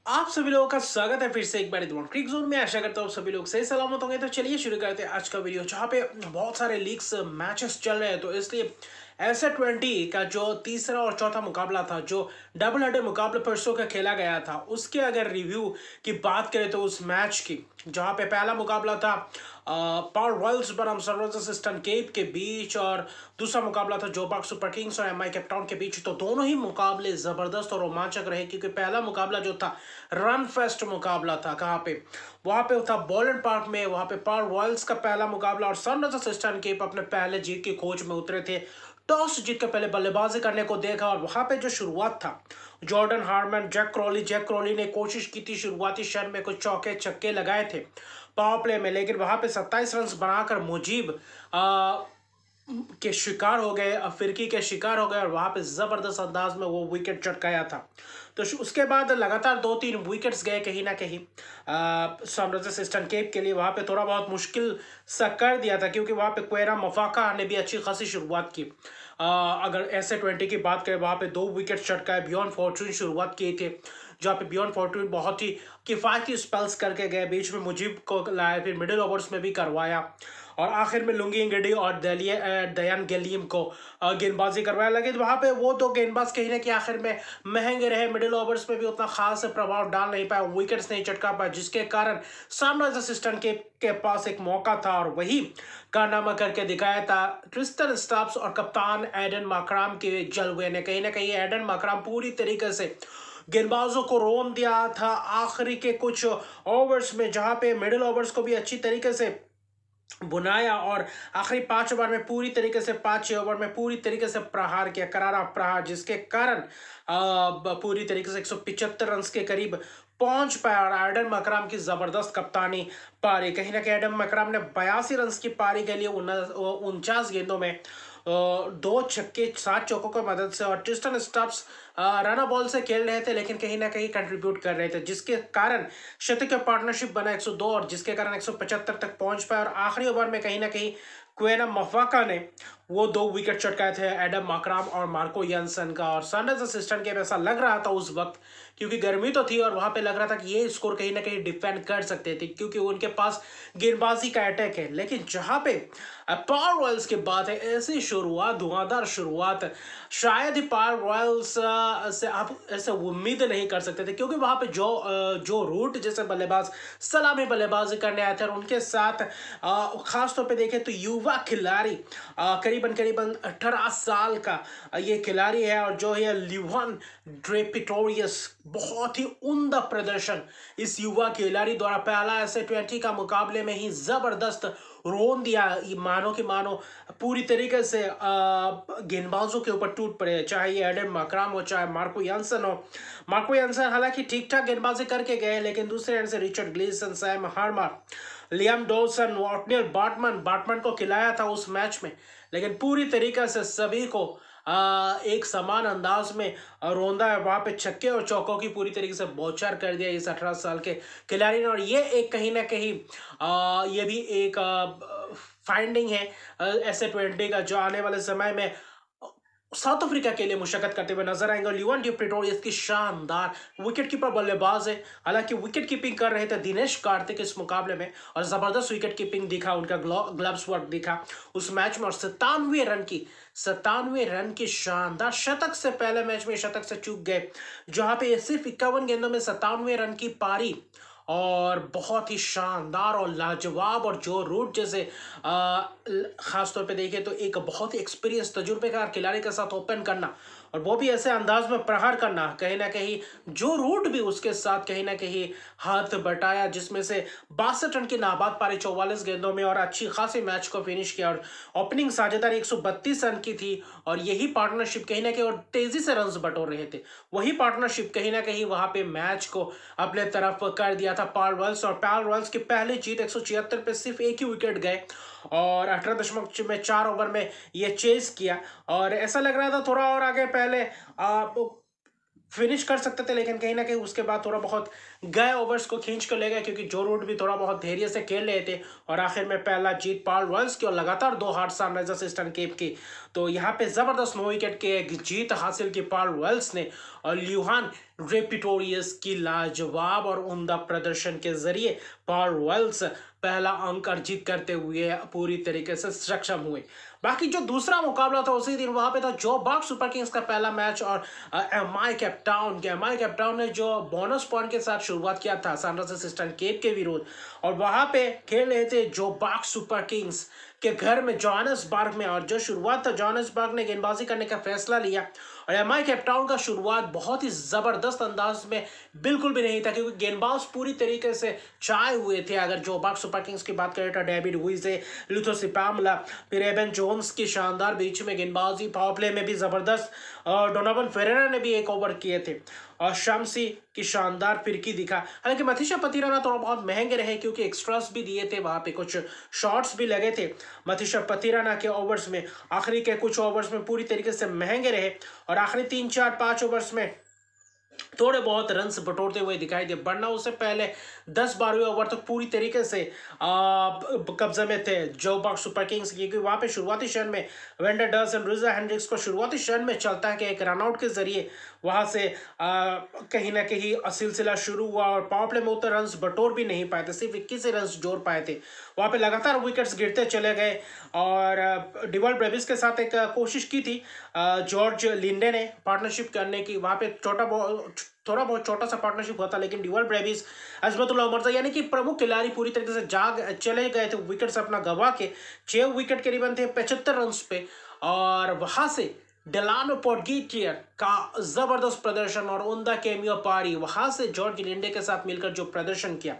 आप सभी लोगों का स्वागत है फिर से एक बार क्रिक जोन में। आशा करता हूँ सभी लोग सही सलामत होंगे। तो चलिए शुरू करते हैं आज का वीडियो, जहाँ पे बहुत सारे लीग्स मैचेस चल रहे हैं। तो इसलिए ऐसे 20 का जो तीसरा और चौथा मुकाबला था, जो डबल हेडर मुकाबला परसों का खेला गया था, उसके अगर रिव्यू की बात करें तो उस मैच की, जहाँ पे पहला मुकाबला था पावर रॉयल्स बनाम सनराइजर्स ईस्टर्न केप के बीच, और दूसरा मुकाबला था जोबाग सुपर किंग्स और एमआई केप टाउन के बीच। तो दोनों ही मुकाबले जबरदस्त और रोमांचक रहे, क्योंकि पहला मुकाबला जो था रन फेस्ट मुकाबला था। कहाँ पे? वहां पे था बॉलैंड पार्क में। वहां पे पावर रॉयल्स का पहला मुकाबला और सनराइजर्स ईस्टर्न केप अपने पहले जीत की खोज में उतरे थे। टॉस जीत कर पहले बल्लेबाजी करने को देखा, और वहां पे जो शुरुआत था, जॉर्डन हार्मन, जैक क्रॉली ने कोशिश की थी शुरुआती क्षण में, कुछ चौके छक्के लगाए थे पावर प्ले में, लेकिन वहां पे 27 रन बनाकर मुजीब के शिकार हो गए, फिरकी के शिकार हो गए, और वहां पे जबरदस्त अंदाज में वो विकेट चटकाया था। तो उसके बाद लगातार 2-3 विकेट्स गए कहीं ना कहीं सनराइजर्स ईस्टर्न केप के लिए। वहां पे थोड़ा बहुत मुश्किल सा कर दिया था, क्योंकि वहां पे क्वेरा मफाका ने भी अच्छी खासी शुरुआत की। अगर ऐसे 20 की बात करें, वहां पे 2 विकेट चटकाए, बियॉन्ड फॉर्चून शुरुआत किए थे, जहाँ पे बियॉन्ड फॉर्चून बहुत ही किफायती स्पेल्स करके गए, बीच में मुजीब को लाया, फिर मिडिल ओवर्स में भी करवाया, और आखिर में लुंगी इंगडी और दयान गलीम को गेंदबाजी करवाया। लेकिन वहां पे वो दो गेंदबाज कहीं ना कहीं आखिर में महंगे रहे, मिडिल ओवर्स में भी उतना खास प्रभाव डाल नहीं पाया, विकेट्स नहीं चटका पाया, जिसके कारण सनराइजर्स ईस्टर्न के पास एक मौका था, और वही कारनामा करके दिखाया था ट्रिस्टन स्टाब्स और कप्तान एडन माकराम के जलवे ने। कहीं ना कहीं एडन माकराम पूरी तरीके से गेंदबाजों को रोन दिया था आखिरी के कुछ ओवर्स में, जहां पे मिडिल ओवर्स को भी अच्छी तरीके से बुनाया, और आखिरी 5 ओवर में पूरी तरीके से 5-6 ओवर में पूरी तरीके से प्रहार किया, करारा प्रहार, जिसके कारण पूरी तरीके से 175 रन के करीब पहुंच पाया। और एडन मकराम की जबरदस्त कप्तानी पारी, कहीं ना कहीं एडन मकराम ने 82 रन की पारी के लिए 49 गेंदों में 2 छक्के 7 चौकों की मदद से, और ट्रिस्टन स्टब्स रन बॉल से खेल रहे थे, लेकिन कहीं ना कहीं कंट्रीब्यूट कर रहे थे, जिसके कारण शतकीय पार्टनरशिप बना 102, और जिसके कारण 175 तक पहुंच पाया। और आखिरी ओवर में कहीं ना कहीं क्वेना मफाका ने वो 2 विकेट चटकाए थे एडम माकराम और मार्को यानसन का। और सनराइजर्स ईस्टर्न केप ऐसा लग रहा था उस वक्त, क्योंकि गर्मी तो थी, और वहां पे लग रहा था कि ये स्कोर कहीं ना कहीं डिफेंड कर सकते थे, क्योंकि उनके पास गेंदबाजी का अटैक है। लेकिन जहां पे पावर रॉयल्स की बात है, ऐसी शुरुआत, धुआंधार शुरुआत शायद ही पावर रॉयल्स से आप ऐसे उम्मीद नहीं कर सकते थे, क्योंकि वहां पे जो रूट जैसे बल्लेबाज सलामी बल्लेबाजी करने आए थे, और उनके साथ खास तौर पे देखें तो युवा खिलाड़ी, करीबन करीबन 18 साल का ये खिलाड़ी है, और जो है लिवन ड्रेपिटोरियस, बहुत ही उम्दा प्रदर्शन इस युवा खिलाड़ी द्वारा पहला ऐसे 20 का मुकाबले में ही जबरदस्त रोन दिया। मानो कि मानो पूरी तरीके से गेंदबाजों के ऊपर टूट पड़े, चाहे ये एडम मकराम हो, चाहे मार्को यानसन हो। मार्को यानसन हालांकि ठीक ठाक गेंदबाजी करके गए, लेकिन दूसरे एंड से Richard Gleeson, Sam Harmer, Liam Dawson, वॉटनियल बाटमन को खिलाया था उस मैच में, लेकिन पूरी तरीके से सभी को एक समान अंदाज में रोंदा है। वहां पे छक्के और चौकों की पूरी तरीके से बौछार कर दिया इस 18 साल के खिलाड़ी ने। और ये एक कहीं ना कहीं ये भी एक फाइंडिंग है ऐसे 20 का, जो आने वाले समय में साउथ अफ्रीका के लिए मुशक्कत करते हुए नजर आएंगे। लियोन प्रिटोरियस की शानदार विकेट कीपर बल्लेबाज है, हालांकि विकेट कीपिंग कर रहे थे दिनेश कार्तिक इस मुकाबले में, और जबरदस्त विकेट कीपिंग दिखा, उनका ग्लव्स वर्क दिखा उस मैच में। और 97 रन की शानदार शतक से पहले मैच में शतक से चूक गए, जहां पे सिर्फ 51 गेंदों में 97 रन की पारी, और बहुत ही शानदार और लाजवाब, और जो रूट जैसे खास तौर पे देखें तो एक बहुत ही एक्सपीरियंस तजुर्बेकार खिलाड़ी के साथ ओपन करना, और वो भी ऐसे अंदाज में प्रहार करना, कहीं ना कहीं जो रूट भी उसके साथ कहीं ना कहीं हाथ बटाया, जिसमें से 62 रन की नाबाद पारी 44 गेंदों में, और अच्छी खासी मैच को फिनिश किया। और ओपनिंग साझेदारी 132 रन की थी, और यही पार्टनरशिप कहीं ना कहीं, और तेजी से रन बटोर रहे थे, वही पार्टनरशिप कहीं ना कहीं वहां पे मैच को अपने तरफ कर दिया था पावर रॉयल्स। और पावर रॉयल्स की पहली जीत 176 पे सिर्फ एक ही विकेट गए, और 18.4 ओवर में ये चेस किया, और ऐसा लग रहा था थोड़ा और आगे पहले फिनिश कर सकते थे, लेकिन कहीं ना कहीं उसके बाद थोड़ा बहुत गए ओवर्स को खींच कर ले गए, क्योंकि जो रूट भी थोड़ा बहुत धैर्य से खेल रहे थे, और आखिर में पहला जीत पावर रॉयल्स की, और लगातार 2 हार सनराइजर्स ईस्टर्न केप की। तो यहाँ पे जबरदस्त 9 विकेट की एक जीत हासिल की पावर रॉयल्स ने, और ल्यूहान रेपिटोरियस की लाजवाब और उम्दा प्रदर्शन के जरिए पॉल वेल्स पहला अंक अर्जित करते हुए पूरी तरीके से सक्षम हुए। बाकी जो दूसरा मुकाबला था उसी दिन वहां पे था जो बॉक्स सुपर किंग्स का पहला मैच और एमआई कैपटाउन ने जो बोनस पॉइंट के साथ शुरुआत किया था सनराइजर्स ईस्टर्न केप के विरुद्ध, और वहां पे खेल रहे थे जो बॉक्स सुपर किंग्स के घर में जोहानिसबर्ग में, और जो शुरुआत था जोहानिसबर्ग ने गेंदबाजी करने का फैसला लिया और एमआई कैपटाउन का शुरुआत बहुत ही जबरदस्त अंदाज में बिल्कुल भी नहीं था क्योंकि गेंदबाज पूरी तरीके से चाय हुए थे। अगर जो बॉक्स सुपर किंग्स की बात करें तो डेविड हुइजे, लुथो सिपामला, फिर एबन जोन्स की शानदार बीच में गेंदबाजी, पावर प्ले में भी जबरदस्त, और डोनोवन फेरेरा ने भी एक ओवर किए थे और शम्सी की शानदार फिरकी दिखा। हालांकि मथीशा पथिराना थोड़ा बहुत महंगे रहे क्योंकि एक्स्ट्रास भी दिए थे, वहां पे कुछ शॉट्स भी लगे थे मथीशा पथिराना के ओवर्स में। आखिरी के कुछ ओवर्स में पूरी तरीके से महंगे रहे और आखिरी 3, 4, 5 ओवर्स में थोड़े बहुत रन्स बटोरते हुए दिखाई दे, वरना उससे पहले 10-12वें ओवर तक पूरी तरीके से कब्जे में थे जो बॉक्स सुपर किंग्स, क्योंकि वहां पे शुरुआती क्षण में van der Dussen and Reeza Hendricks को शुरुआती क्षण में चलता है कि एक रनआउट के जरिए वहां से कहीं ना कहीं सिलसिला शुरू हुआ और पावर प्ले में उतने रन्स बटोर भी नहीं पाए थे, सिर्फ 21 रन्स जोड़ पाए थे। वहां पे लगातार विकेट्स गिरते चले गए और डिवॉल्ट ब्रेविस के साथ एक कोशिश की थी जॉर्ज लिंडे ने पार्टनरशिप करने की, वहां पे थोड़ा बहुत छोटा सा पार्टनरशिप हुआ था, लेकिन डिवॉल्ट ब्रेविस, अजमतुल्लाह उमरजा यानी कि प्रमुख खिलाड़ी पूरी तरीके से जाग चले गए थे विकेट्स अपना गवा के। 6 विकेट करीबन थे 75 रन पे, और वहां से डेलानो पोर्टगेटियर का जबरदस्त प्रदर्शन और उम्दा कैमियो पारी, वहां से जॉर्ज लिंडे के साथ मिलकर जो प्रदर्शन किया,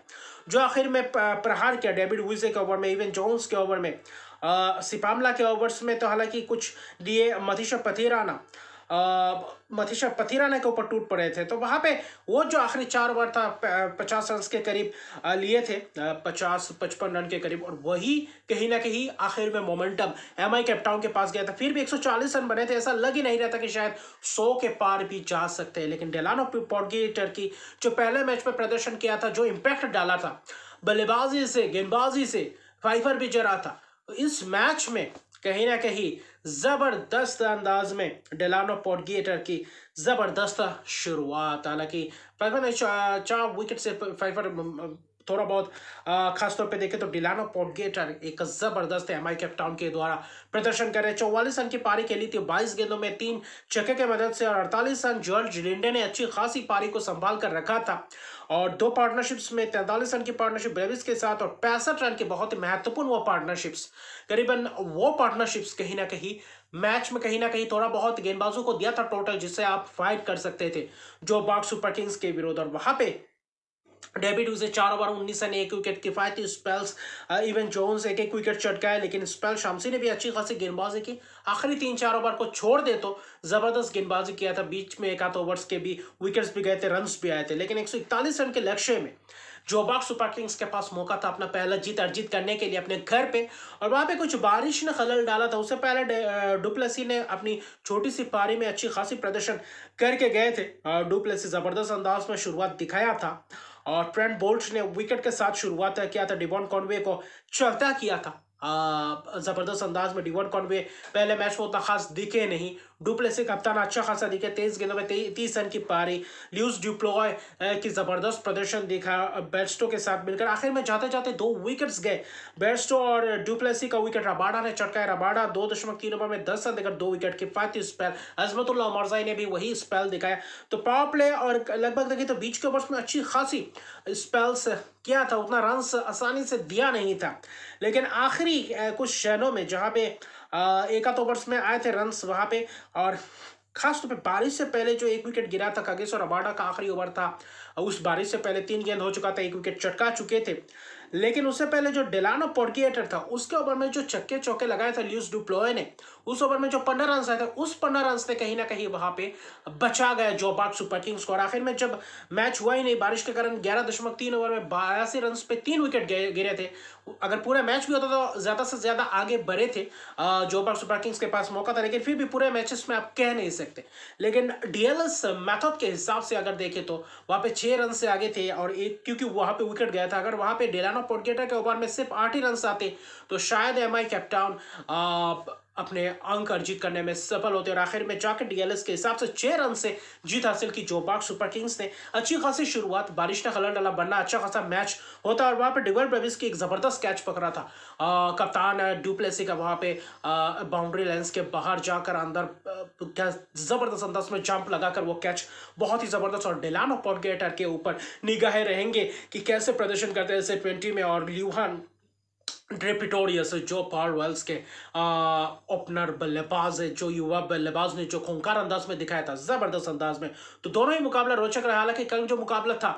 जो आखिर में प्रहार किया डेविड हुइजे के ओवर में, इवन जोन्स के ओवर में, सिपामला के ओवर्स में तो हालांकि कुछ दिए मथीशा पथिराना के ऊपर टूट पड़े थे। तो वहां पे वो जो आखिरी 4 ओवर था 50 रन के करीब लिए थे, 50-55 रन के करीब, और वही कहीं ना कहीं आखिर में मोमेंटम एमआई कैपटाउन के पास गया था। फिर भी 140 रन बने थे, ऐसा लग ही नहीं रहा था कि शायद 100 के पार भी जा सकते हैं, लेकिन डेलानो पोर्टगेटियर की जो पहले मैच में प्रदर्शन किया था, जो इम्पैक्ट डाला था बल्लेबाजी से, गेंदबाजी से, फाइफर भी जरा था, इस मैच में कहीं ना कहीं जबरदस्त अंदाज में डेलानो पोर्टगेटियर की जबरदस्त शुरुआत। हालांकि फाइफर ने 4 विकेट से फाइफर थोड़ा बहुत खासतौर पे देखें तो डेलानो पोर्टगेटियर एक जबरदस्त एमआई कैपटाउन के द्वारा प्रदर्शन कर रहे। 44 रन की पारी खेली थी 22 गेंदों में 3 छक्के के मदद से, और 48 रन जॉर्ज लिंडे ने अच्छी खासी पारी को संभाल कर रखा था, और 2 पार्टनरशिप्स में 43 रन की पार्टनरशिप ब्रेविस के साथ और 65 रन की बहुत ही महत्वपूर्ण वो पार्टनरशिप्स, करीबन वो पार्टनरशिप्स कहीं ना कहीं मैच में कहीं ना कहीं थोड़ा बहुत गेंदबाजों को दिया था टोटल, जिससे आप फाइट कर सकते थे जो बॉक्स सुपर किंग्स के विरुद्ध। और वहां पे डेविड हुइजे 4 ओवर 19 रन 1 विकेट किफायती स्पेल्स, इवन जोन्स एक विकेट चटकाए, लेकिन स्पेल शम्सी ने भी अच्छी खासी गेंदबाजी की। आखिरी 3-4 ओवर को छोड़ दे तो जबरदस्त गेंदबाजी किया था, बीच में एक आध ओवर्स के भी विकेट्स भी गए थे, रन्स भी आए थे, लेकिन 141 रन के लक्ष्य में जो बॉक्स सुपर किंग्स के पास मौका था अपना पहला जीत अर्जित करने के लिए अपने घर पे, और वहां पे कुछ बारिश ने खलल डाला था। उससे पहले डुप्लेसी ने अपनी छोटी सी पारी में अच्छी खासी प्रदर्शन करके गए थे। डुप्लेसी जबरदस्त अंदाज में शुरुआत दिखाया था और ट्रेंट बोल्ट ने विकेट के साथ शुरुआत किया था, डिवॉन कॉनवे को चलता किया था जबरदस्त अंदाज में। डिवॉन कॉनवे पहले मैच में उतना खास दिखे नहीं, डुप्लेसी कप्तान अच्छा खासा दिखे, 23 गेंदों में 30 रन की पारी। ल्यूस ड्यूप्लॉय की जबरदस्त प्रदर्शन देखा बेयरस्टो के साथ मिलकर। आखिर में जाते जाते 2 विकेट्स गए, बेयरस्टो और डुप्लेसी का विकेट रबाडा ने चटकाया। रबाडा 2.3 ओवर में 10 रन देकर 2 विकेट किफायती स्पेल। अजमतुल्लाह उमरजाई ने भी वही स्पेल दिखाया। तो पावर प्ले और लगभग देखिए तो बीच के ओवर्स में अच्छी खासी स्पेल्स किया था, उतना रन आसानी से दिया नहीं था, लेकिन आखिरी कुछ क्षणों में जहां पे एक आध ओवर्स में आए थे रन्स वहां पे, और खास तौर पे बारिश से पहले जो 1 विकेट गिरा था कागिसो रबाडा का आखिरी ओवर था, उस बारिश से पहले 3 गेंद हो चुका था, 1 विकेट चटका चुके थे, लेकिन उससे पहले जो डेलानो पोर्टगेटियर था उसके ओवर में जो छक्के चौके लगाए थे ल्यूस डुप्लॉय ने, उस ओवर में जो 15 रन आए थे, उस 15 रन से कहीं ना कहीं वहां पे बचा गया जो बॉक्स सुपर किंग्स को। और आखिर में जब मैच हुआ ही नहीं बारिश के कारण 11.3 ओवर में 82 रन पे 3 विकेट गिरे थे। अगर पूरा मैच भी होता तो ज्यादा से ज्यादा आगे बढ़े थे जो बॉक्स सुपर किंग्स के पास मौका था, लेकिन फिर भी पूरे मैचेस में आप कह नहीं सकते। लेकिन डीएलएस मेथड के हिसाब से अगर देखें तो वहां पे 6 रन से आगे थे, और एक क्योंकि वहां पे विकेट गया था, अगर वहां पे डेलानो पोर्टगेटियर के ओवर में सिर्फ 8 ही रन आते तो शायद एमआई कैपटाउन अपने अंक अर्जित करने में सफल होते और आखिर में जाकर डीएलएस के हिसाब से 6 रन से जीत हासिल की। जोबार्ग सुपर किंग्स ने अच्छी खासी शुरुआत, बारिश ने खलल डाला, वरना अच्छा खासा मैच होता और वहां पे डिवर ब्रेविस की एक जबरदस्त कैच पकड़ा था। कप्तान डुप्लेसी का वहां पे बाउंड्री लाइंस के बाहर जाकर अंदर क्या जबरदस्त अंदाज में जंप लगाकर वो कैच बहुत ही जबरदस्त। और डिलानो पॉटगेटर के ऊपर निगाहें रहेंगे कि कैसे प्रदर्शन करते हैं इसे 20 में। और ल्यूहान ड्रेपिटोरियस जो पॉल वेल्स के ओपनर बल्लेबाज है, जो युवा बल्लेबाज ने जो खूंखार अंदाज में दिखाया था, जबरदस्त अंदाज में। तो दोनों ही मुकाबला रोचक रहा। हालांकि कल जो मुकाबला था,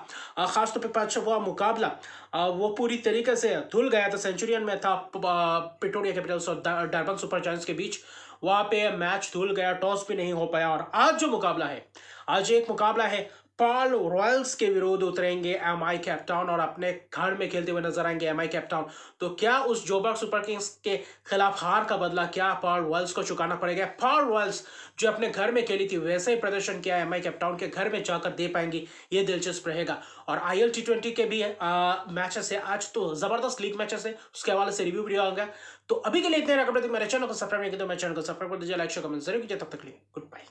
खासतौर पे पांचवा मुकाबला, वो पूरी तरीके से धुल गया था। सेंचुरियन में था प्रिटोरिया कैपिटल्स और डरबन सुपर जायंट्स के बीच, वहां पे मैच धुल गया, टॉस भी नहीं हो पाया। और आज जो मुकाबला है, आज एक मुकाबला है, पर्ल रॉयल्स के विरुद्ध उतरेंगे एमआई केप टाउन और अपने घर में खेलते हुए नजर आएंगे एमआई केप टाउन। तो क्या उस जोबर्ग सुपर किंग्स के खिलाफ हार का बदला क्या पर्ल रॉयल्स को चुकाना पड़ेगा? पर्ल रॉयल्स जो अपने घर में खेली थी वैसे ही प्रदर्शन किया एमआई केप टाउन के घर में जाकर दे पाएंगी, ये दिलचस्प रहेगा। और आईएल T20 के भी मैचेस है आज, तो जबरदस्त लीग मैचेस है, उसके हवाले से रिव्यू वीडियो आएगा। तो अभी के लिए इतने। मेरे चैनल को सब्सक्राइब नहीं किया तो मेरे चैनल को सब्सक्राइब कर दीजिए, लाइक शेयर कमेंट जरूर कीजिए। तब तक के लिए गुड बाय।